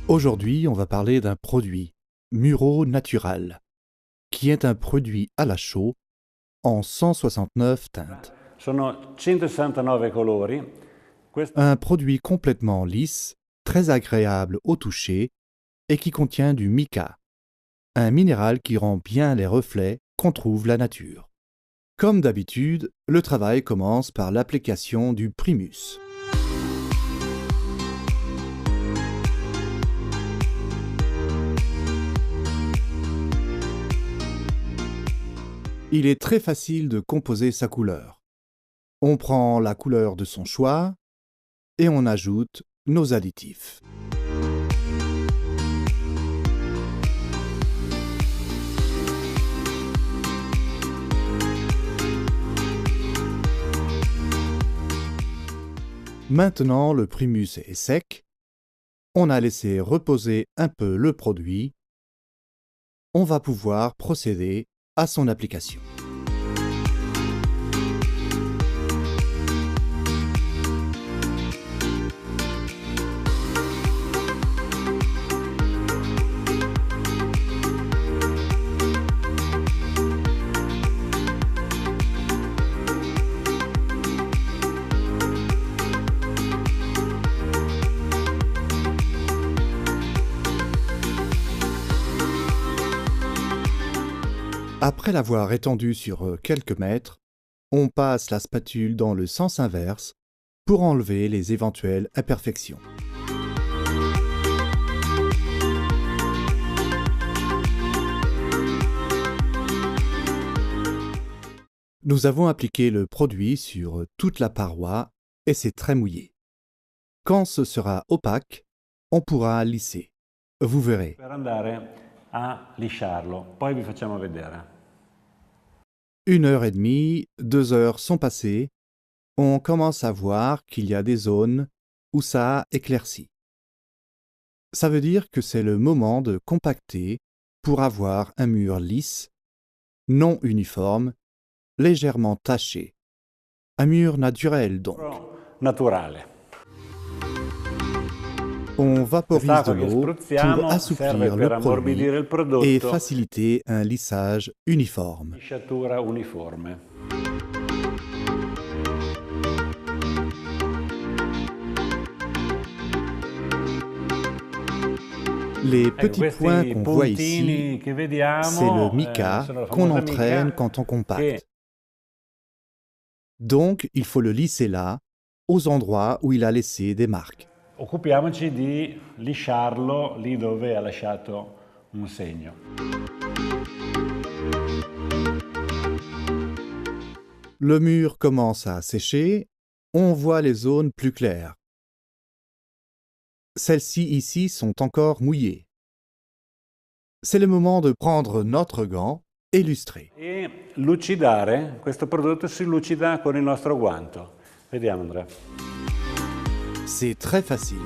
Aujourd'hui, on va parler d'un produit, Muro Natural, qui est un produit à la chaux en 169 teintes. Sono 169 colori. Un produit complètement lisse, très agréable au toucher et qui contient du mica, un minéral qui rend bien les reflets qu'on trouve la nature. Comme d'habitude, le travail commence par l'application du primus. Il est très facile de composer sa couleur. On prend la couleur de son choix et on ajoute nos additifs. Maintenant, le primus est sec. On a laissé reposer un peu le produit. On va pouvoir procéder à son application. Après l'avoir étendu sur quelques mètres, on passe la spatule dans le sens inverse pour enlever les éventuelles imperfections. Nous avons appliqué le produit sur toute la paroi et c'est très mouillé. Quand ce sera opaque, on pourra lisser. Vous verrez. Per andare a lisciarlo, poi vi facciamo vedere. 1h30, 2 heures sont passées, on commence à voir qu'il y a des zones où ça a éclairci. Ça veut dire que c'est le moment de compacter pour avoir un mur lisse, non uniforme, légèrement taché. Un mur naturel donc. Naturale. On vaporise de l'eau pour serve assouplir per le ammorbidire il produit et prodotto. faciliter un lissage uniforme. Lisciatura uniforme. Les petits Questi points qu'on voit ici, puntini che vediamo, c'est le mica sono la qu'on famosa entraîne mica quand on compacte. che Donc, il faut le lisser là, aux endroits où il a laissé des marques. occupiamoci di lisciarlo lì dove ha lasciato un segno. Le mur commence à sécher, on voit les zones plus claires. Celles-ci ici sont encore mouillées. C'est le moment de prendre notre gant et lustrer. E lucidare, questo prodotto si lucida con il nostro guanto. Vediamo Andrea. C'est très facile.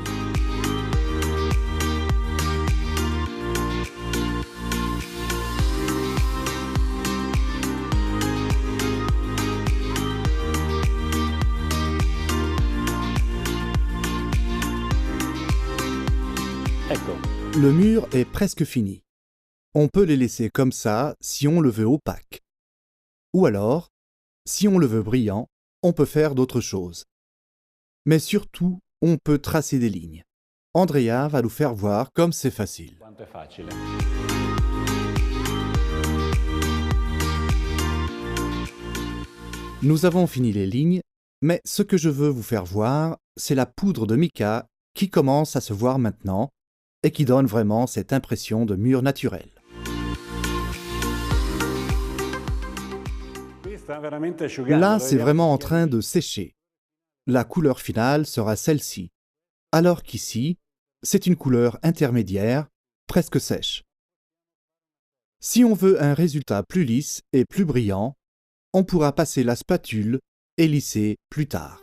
Ecco, Le mur est presque fini. On peut les laisser comme ça si on le veut opaque. Ou alors, si on le veut brillant, on peut faire d'autres choses. Mais surtout, on peut tracer des lignes. Andrea va nous faire voir comme c'est facile. quanto è facile. Nous avons fini les lignes, mais ce que je veux vous faire voir, c'est la poudre de mica qui commence à se voir maintenant et qui donne vraiment cette impression de mur naturel. Qui sta veramente asciugando. Là, lo c'est vediamo vraiment en che- train de sécher. La couleur finale sera celle-ci, alors qu'ici, c'est une couleur intermédiaire, presque sèche. Si on veut un résultat plus lisse et plus brillant, on pourra passer la spatule et lisser plus tard.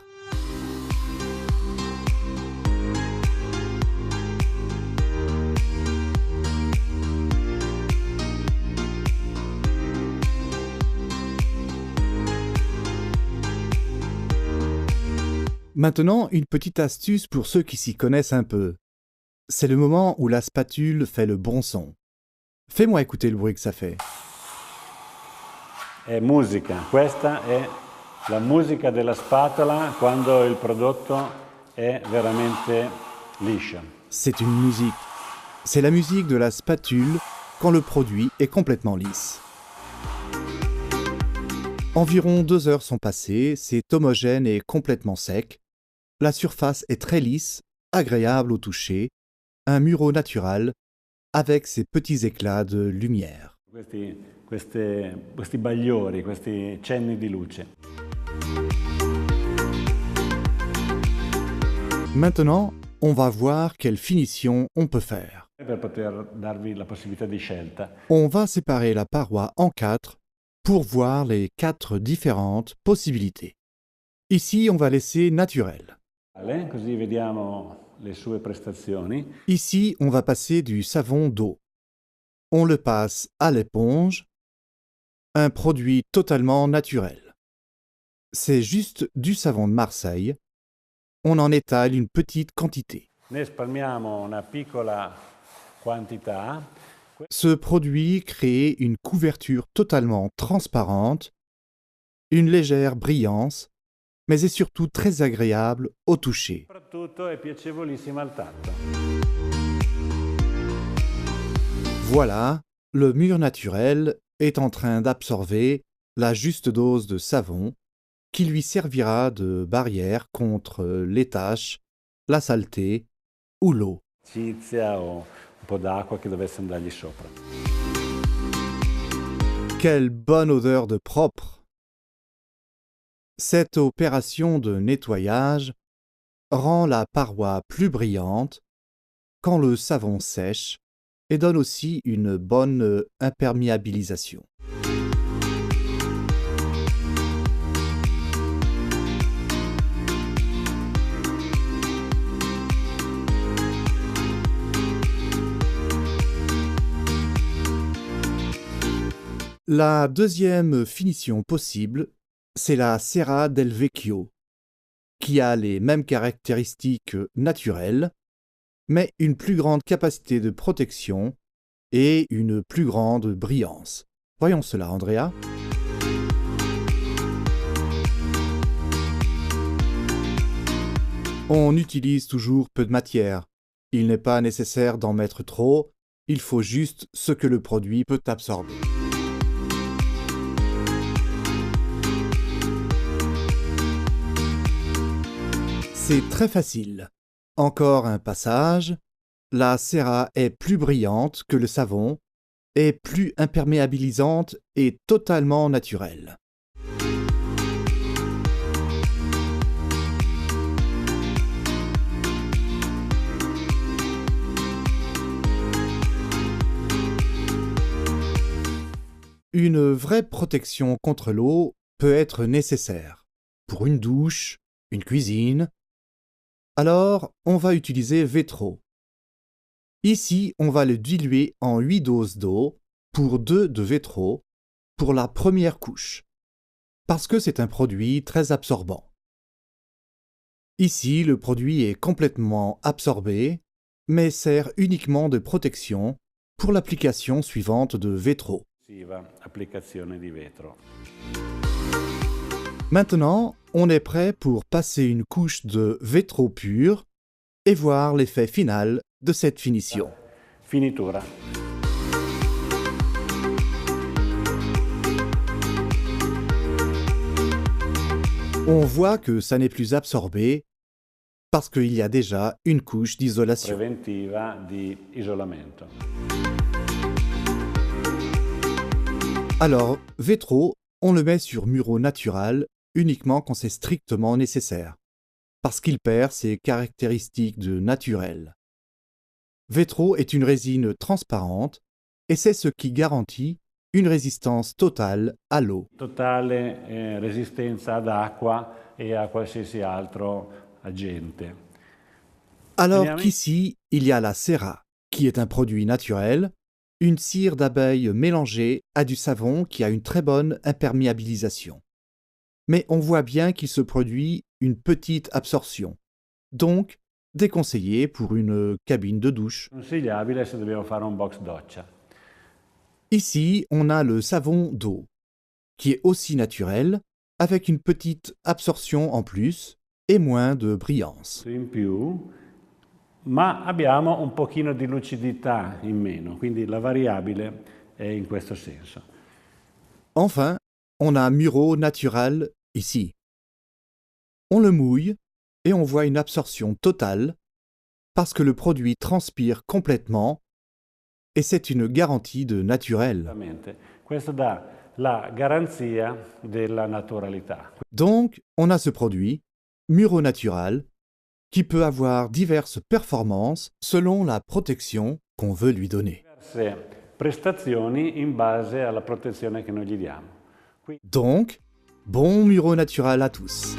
Maintenant, une petite astuce pour ceux qui s'y connaissent un peu. C'est le moment où la spatule fait le bon son. Fais-moi écouter le bruit que ça fait. È musica, questa è la musica della spatola quando il prodotto è veramente liscio. C'est une musique. C'est la musique de la spatule quand le produit est complètement lisse. Environ 2 heures sont passées, c'est homogène et complètement sec. La surface est très lisse, agréable au toucher, un mur naturel avec ses petits éclats de lumière. Questi bagliori, questi cenni di luce. Maintenant, on va voir quelle finition on peut faire. Per poter darvi la possibilità di scelta. On va séparer la paroi en 4 pour voir les 4 différentes possibilités. Ici, on va laisser naturel. Così vediamo le sue prestazioni. Ici, on va passer du savon d'eau. On le passe à l'éponge, un produit totalement naturel. C'est juste du savon de Marseille. On en étale une petite quantité. Ne spalmiamo una piccola quantità. Ce produit crée une couverture totalement transparente, une légère brillance, mais est surtout très agréable au toucher. Soprattutto è piacevolissima al tatto. Voilà, le mur naturel est en train d'absorber la juste dose de savon qui lui servira de barrière contre les taches, la saleté ou l'eau. Cizia o un po' d'acqua che dovesse andargli sopra. Quelle bonne odeur de propre! Cette opération de nettoyage rend la paroi plus brillante quand le savon sèche et donne aussi une bonne imperméabilisation. La deuxième finition possible, c'est la Cera del Vecchio, qui a les mêmes caractéristiques naturelles, mais une plus grande capacité de protection et une plus grande brillance. Voyons cela, Andrea. On utilise toujours peu de matière. Il n'est pas nécessaire d'en mettre trop, il faut juste ce que le produit peut absorber. C'est très facile. Encore un passage. La cera est plus brillante que le savon, est plus imperméabilisante et totalement naturelle. Une vraie protection contre l'eau peut être nécessaire pour une douche, une cuisine. Alors, on va utiliser Vetro. Ici, on va le diluer en 8 doses d'eau pour 2 de Vetro pour la première couche, parce que c'est un produit très absorbant. Ici, le produit est complètement absorbé, mais sert uniquement de protection pour l'application suivante de Vetro. Applicazione di vetro. Maintenant, on est prêt pour passer une couche de Vetro pur et voir l'effet final de cette finition. Finitura. On voit que ça n'est plus absorbé parce qu'il y a déjà une couche d'isolation. Preventiva di isolamento. Alors, Vetro, on le met sur muro natural uniquement quand c'est strictement nécessaire, parce qu'il perd ses caractéristiques de naturel. Vetro est une résine transparente et c'est ce qui garantit une résistance totale à l'eau. Totale resistenza ad acqua e a qualsiasi altro agente. Alors qu'ici, il y a la cera, qui est un produit naturel, une cire d'abeille mélangée à du savon qui a une très bonne imperméabilisation. Mais on voit bien qu'il se produit une petite absorption. Donc, déconseillé pour une cabine de douche. Consigliabile se dobbiamo fare un box doccia. Ici, on a le savon d'eau, qui est aussi naturel, avec une petite absorption en plus et moins de brillance. In più, ma abbiamo un pochino di lucidità in meno, quindi la variabile è in questo senso. Enfin, on a Muro Natural ici. On le mouille et on voit une absorption totale parce que le produit transpire complètement et c'est une garantie de naturel. Esattamente. Questo dà la garanzia della naturalità. Donc, on a ce produit, Muro Natural, qui peut avoir diverses performances selon la protection qu'on veut lui donner. Diverse prestazioni in base alla protezione che noi gli diamo. Donc, bon Muro Natural à tous.